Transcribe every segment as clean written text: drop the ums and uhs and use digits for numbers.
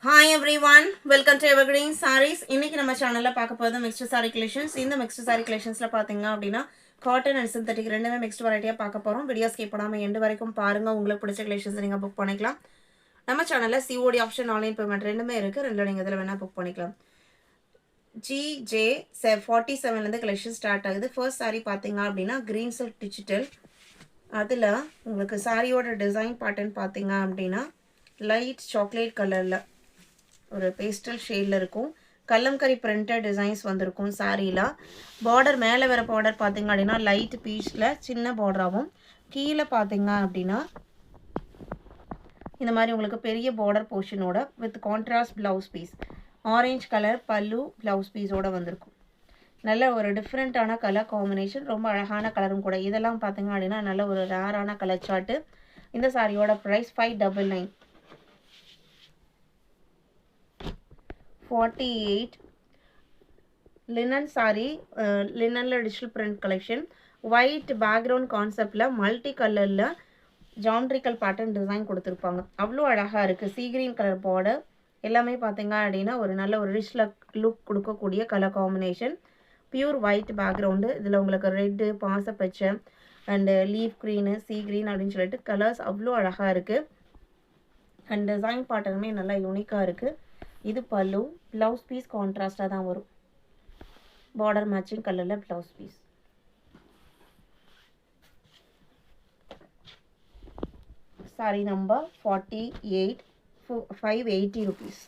Hi everyone, welcome to Evergreen Sarees. இன்னைக்கு நம்ம சேனல்ல பார்க்க போறது மிக்ஸ்டு சாரி கலெக்ஷன்ஸ். இந்த மிக்ஸ்டு சாரி கலெக்ஷன்ஸ்ல பாத்தீங்க அப்படின்னா காட்டன் அண்ட் சிந்தட்டிக் ரெண்டுமே மிக்ஸ்டு வெரைட்டியா பார்க்க போறோம். வீடியோ ஸ்கிப் பண்ணாம எண்ட் வரைக்கும் பாருங்க. உங்களுக்கு பிடிச்ச கலெக்ஷன்ஸ் நீங்க புக் பண்ணிக்கலாம். நம்ம சேனல்ல COD ஆப்ஷன் ஆன்லைன் பேமெண்ட் ரெண்டுமே இருக்கு. ரெண்டுல நீங்க இதுல வேணா புக் பண்ணிக்கலாம். GJ 47 ல இருந்து கலெக்ஷன் ஸ்டார்ட் ஆகுது. ஃபர்ஸ்ட் சாரி பாத்தீங்க அப்படின்னா கிரீன் சில்க் டிஜிட்டல். அதுல உங்களுக்கு சாரியோட டிசைன் பேட்டர்ன் பாத்தீங்க அப்படின்னா லைட் சாக்லேட் கலர்ல ஒரு பேஸ்டல் ஷேட்ல இருக்கும். கல்லம்கரி பிரிண்டட் டிசைன்ஸ் வந்திருக்கும் சாரியில. பார்டர் மேலே வர பார்டர் பார்த்தீங்க அப்படின்னா லைட் பீச்சில் சின்ன பார்டராகவும் கீழே பார்த்தீங்க அப்படின்னா இந்த மாதிரி உங்களுக்கு பெரிய பார்டர் போர்ஷனோட with contrast blouse piece orange colour பல்லு பிளவுஸ் பீஸோட வந்திருக்கும். நல்ல ஒரு டிஃப்ரெண்ட்டான கலர் காம்பினேஷன், ரொம்ப அழகான கலரும் கூட. இதெல்லாம் பார்த்தீங்க அப்படின்னா நல்ல ஒரு ரேரான கலர் சார்ட்டு. இந்த சாரியோட ப்ரைஸ் 599. 48 linen saree, linenல digital print collection, white background conceptல மல்டி கலர்ல ஜாமெட்ரிக்கல் பேட்டர்ன் டிசைன் கொடுத்துருப்பாங்க. அவ்வளோ அழகா இருக்கு. சீ கிரீன் கலர் பார்டர் எல்லாமே பார்த்தீங்க அப்படின்னா ஒரு நல்ல ஒரு ரிச் லுக் கொடுக்கக்கூடிய colour combination. Pure white background, இதில் உங்களுக்கு ரெட்டு பாசப்பச்சை and leaf green sea green அப்படின்னு சொல்லிட்டு கலர்ஸ் அவ்வளோ அழகாக இருக்குது. அண்ட் டிசைன் பேட்டர்னுமே நல்லா யூனிக்காக இருக்குது. இது பல்லு, பிளவுஸ் பீஸ் கான்ட்ராஸ்டாக தான் வரும். பார்டர் மேட்சிங் கலரில் blouse piece. Sari number 48, 580 rupees.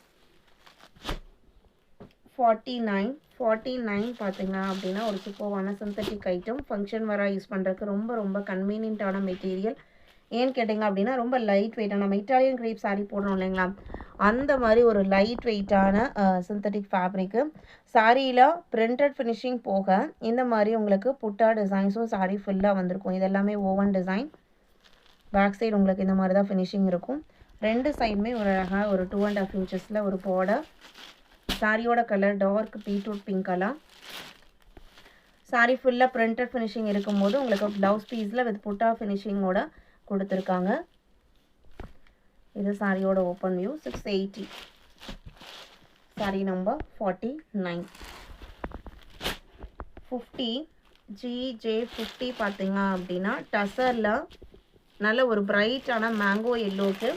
49 பார்த்தீங்க அப்படின்னா ஒரு சூப்பர்வான சிந்தட்டிக் ஐட்டம். ஃபங்க்ஷன் வர யூஸ் பண்ணுறதுக்கு ரொம்ப ரொம்ப கன்வீனியன்ட்டான மெட்டீரியல். ஏன்னு கேட்டிங்க அப்படின்னா ரொம்ப லைட் வெயிட்டாக, நம்ம இட்டாலியன் கிரேப் சாரீ போடுறோம் இல்லைங்களா, அந்த மாதிரி ஒரு லைட் வெயிட்டான சிந்தட்டிக் ஃபேப்ரிக்கு. சாரியில் பிரிண்டட் ஃபினிஷிங் போக இந்த மாதிரி உங்களுக்கு புட்டா டிசைன்ஸும் சாரீ ஃபுல்லாக வந்திருக்கும். இதெல்லாமே ஓவன் டிசைன். பேக் சைடு உங்களுக்கு இந்த மாதிரி தான் ஃபினிஷிங் இருக்கும். ரெண்டு சைடுமே ஒரு அழகாக ஒரு 2.5 inches ஒரு பார்டர். சாரியோட colour dark beetroot pink colour. Sari ஃபுல்லாக பிரிண்டட் ஃபினிஷிங் இருக்கும்போது உங்களுக்கு ப்ளவுஸ் பீஸில் வித் புட்டா ஃபினிஷிங்கோட கொடுத்துருக்காங்க. இது சாரியோட open view. 680. Sorry number 49. 50 GJ50 பார்த்தீங்க அப்படின்னா டசரில் நல்ல ஒரு பிரைட்டான மேங்கோ எல்லோக்கு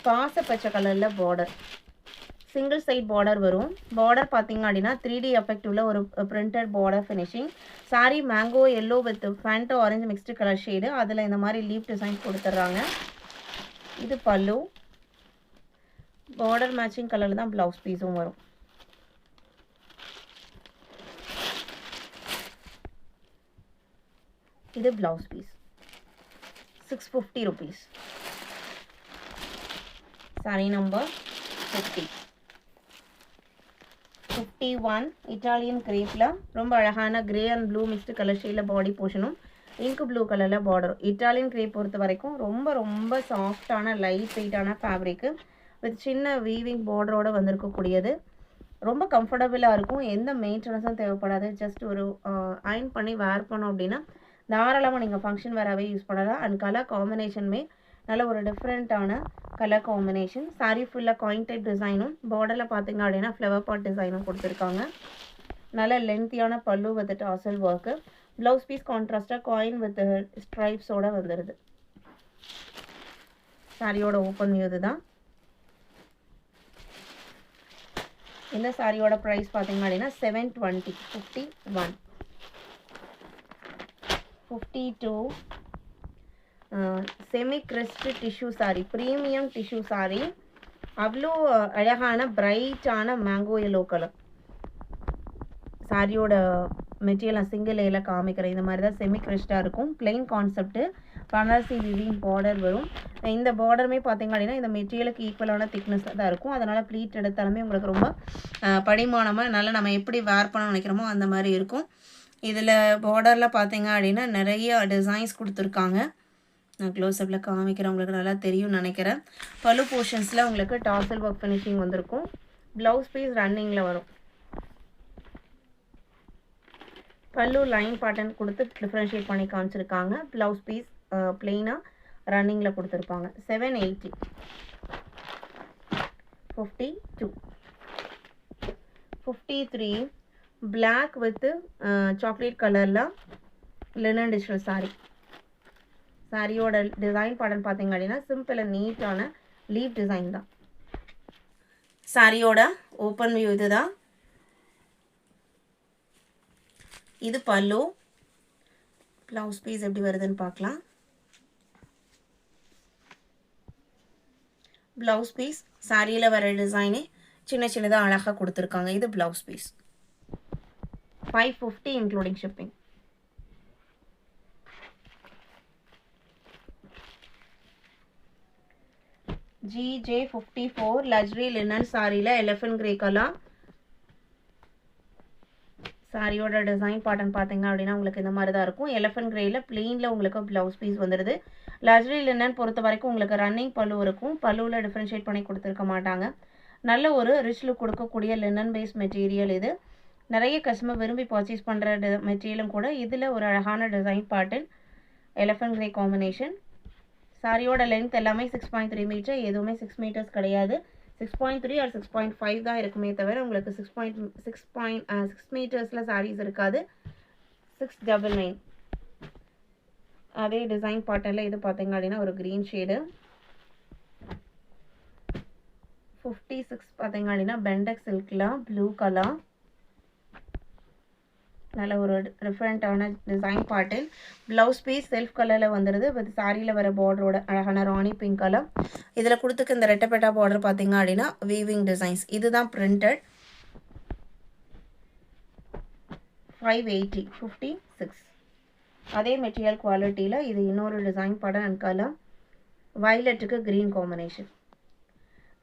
பாச பச்சை கலரில் பார்டர், சிங்கிள் சைட் பார்டர் வரும். பார்டர் பார்த்தீங்க அப்படின்னா 3D எஃபெக்ட் உள்ள ஒரு printed border finishing. Sari mango yellow with Fanta orange mixed colour shade. அதில் இந்த மாதிரி லீப் டிசைன் கொடுத்துட்றாங்க. இது பல்லு, பார்டர் மேட்சிங் கலரில் தான் ப்ளவுஸ் பீஸும் வரும். இது blouse piece. 650 rupees. Sari number 50. 51 Italian கிரேப்பில் ரொம்ப அழகான grey and blue mixed colour ஷேடில் பாடி போர்ஷனும் இங்க் ப்ளூ கலரில் பார்டரும். இட்டாலியன் கிரேப் பொறுத்த வரைக்கும் ரொம்ப ரொம்ப சாஃப்டான லைட் வெயிட்டான ஃபேப்ரிக்கு வித் சின்ன வீவிங் பார்டரோடு வந்திருக்கக்கூடியது. ரொம்ப கம்ஃபர்டபுளாக இருக்கும். எந்த மெயின்டெனன்ஸும் தேவைப்படாது. ஜஸ்ட் ஒரு அயன் பண்ணி வேர் பண்ணோம் அப்படின்னா தாராளமாக நீங்கள் ஃபங்க்ஷன் வேறாவே யூஸ் பண்ணலாம். அண்ட் கலர் காம்பினேஷனுமே நல்ல ஒரு டிஃப்ரெண்ட்டான கலர் காம்பினேஷன். சாரீ ஃபுல்லாக காயின் டைப் டிசைனும் பார்டரில் பார்த்தீங்க அப்படின்னா ஃப்ளவர் பாட் டிசைனும் கொடுத்துருக்காங்க. நல்ல லென்த்தியான பல்லு with tassel work. Blouse piece கான்ட்ராஸ்டாக காயின் வித் ஸ்ட்ரைப்ஸோடு வந்துடுது. சாரியோட ஓப்பன் வியூ இதுதான். இந்த சாரியோட ப்ரைஸ் பார்த்தீங்க அப்படின்னா 720. 51. 52 semi Christ tissue sorry, premium tissue sorry. அவ்வளோ அழகான பிரைட்டான மேங்கோ எல்லோ கலர். சாரியோட மெட்டீரியல் நான் சிங்கிள் லேயில் காமிக்கிறேன். இந்த மாதிரி தான் செமி கிறிஸ்டாக இருக்கும். Plain concept Banarasi viewing border வரும். இந்த பார்டருமே பார்த்தீங்க அப்படின்னா இந்த மெட்டீரியலுக்கு ஈக்குவலான திக்னஸ் தான் இருக்கும். அதனால் ப்ளீட் எடுத்தாலுமே உங்களுக்கு ரொம்ப படிமானமாக நல்லா நம்ம எப்படி வேர் பண்ண நினைக்கிறோமோ அந்த மாதிரி இருக்கும். இதில் பார்டரில் பார்த்தீங்க அப்படின்னா நிறைய டிசைன்ஸ் கொடுத்துருக்காங்க. நான் க்ளோஸ்அப்பில் காமிக்கிறேன், உங்களுக்கு நல்லா தெரியும்னு நினைக்கிறேன். பல்லு போர்ஷன்ஸில் உங்களுக்கு டாசல் ஒர்க் ஃபினிஷிங் வந்திருக்கும். ப்ளவுஸ் பீஸ் ரன்னிங்கில் வரும். பல்லு லைன் பேட்டர்ன் கொடுத்து டிஃப்ரென்ஷியேட் பண்ணி காமிச்சிருக்காங்க. ப்ளவுஸ் பீஸ் பிளெயினாக ரன்னிங்கில் கொடுத்துருப்பாங்க. 780. 52. 53 black with chocolate colorல linen digital saree. சாரியோட டிசைன் பாட்டன் பார்த்தீங்க அப்படின்னா சிம்பிள் அண்ட் நீட்டான லீஃப் டிசைன் தான். சாரியோட ஓப்பன் வியூ இதுதான். இது பல்லு. ப்ளவுஸ் பீஸ் எப்படி வருதுன்னு பார்க்கலாம். ப்ளவுஸ் பீஸ் சாரியில் வர டிசைனே சின்ன சின்னதாக அழகாக கொடுத்துருக்காங்க. இது blouse piece. 550 including shipping. GJ54 luxury linen சாரியில் எலிஃபண்ட் கிரே கலர். சாரியோட டிசைன் பாட்டன் பார்த்தீங்க அப்படின்னா உங்களுக்கு இந்த மாதிரி தான் இருக்கும். எலிஃபண்ட் கிரேயில் பிளெயினில் உங்களுக்கு ப்ளவுஸ் பீஸ் வந்துடுது. லக்ஸரி லினன் பொறுத்த வரைக்கும் உங்களுக்கு ரன்னிங் பல்லு இருக்கும். பல்லுவில் டிஃப்ரென்ஷியேட் பண்ணி கொடுத்துருக்க மாட்டாங்க. நல்ல ஒரு ரிச் லுக் கொடுக்கக்கூடிய லினன் பேஸ் மெட்டீரியல் இது. நிறைய கஸ்டமர் விரும்பி பர்ச்சேஸ் பண்ணுற மெட்டீரியலும் கூட. இதில் ஒரு அழகான டிசைன் பாட்டன் எலிஃபண்ட் கிரே காம்பினேஷன். சாரியோட லென்த் எல்லாமே 6.3 மீட்டர், எதுவுமே 6 மீட்டர்ஸ் கிடையாது. 6.3 ஆர் 6.5 தான் இருக்குமே தவிர உங்களுக்கு 6 மீட்டர்ஸில் சாரீஸ் இருக்காது. 699. அதே டிசைன் பாட்டனில் இது பார்த்தீங்க அப்படின்னா ஒரு க்ரீன் ஷேடு. 56 பார்த்தீங்க அப்படின்னா பெண்டெக்ஸ் சில்கில் ப்ளூ கலர். நல்ல ஒரு டிஃப்ரெண்ட்டான டிசைன் பாட்டில். ப்ளவுஸ் பீஸ் செல்ஃப் கலரில் வந்துடுது. வித் சாரியில் வர பார்டரோட அழகான ராணி பிங்க் கலர். இதில் கொடுத்துக்க இந்த ரெட்டப்பெட்டா பார்டர் பார்த்தீங்க அப்படின்னா வீவிங் டிசைன்ஸ். இதுதான் பிரிண்டட். 580. 56. அதே மெட்டீரியல் குவாலிட்டியில் இது இன்னொரு டிசைன் பாட்டன் அண்ட் கலர். வயலட்டுக்கு க்ரீன் காம்பினேஷன்.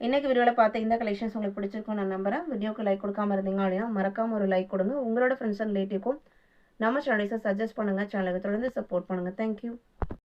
இன்றைக்கி வீடியோவில் பார்த்த இந்த கலெக்ஷன்ஸ் உங்களுக்கு பிடிச்சிருக்கும் நான் நம்புறேன். வீடியோக்கு லைக் கொடுக்காம இருந்தீங்க அப்படின்னா மறக்காமல் ஒரு லைக் கொடுங்க. உங்களோட ஃப்ரெண்ட்ஸ் அண்ட் ரிலேட்டிவ்க்கும் நம்ம சேனல்ஸை சஜஸ்ட் பண்ணுங்கள். சேனலுக்கு தொடர்ந்து சப்போர்ட் பண்ணுங்கள். தேங்க்யூ.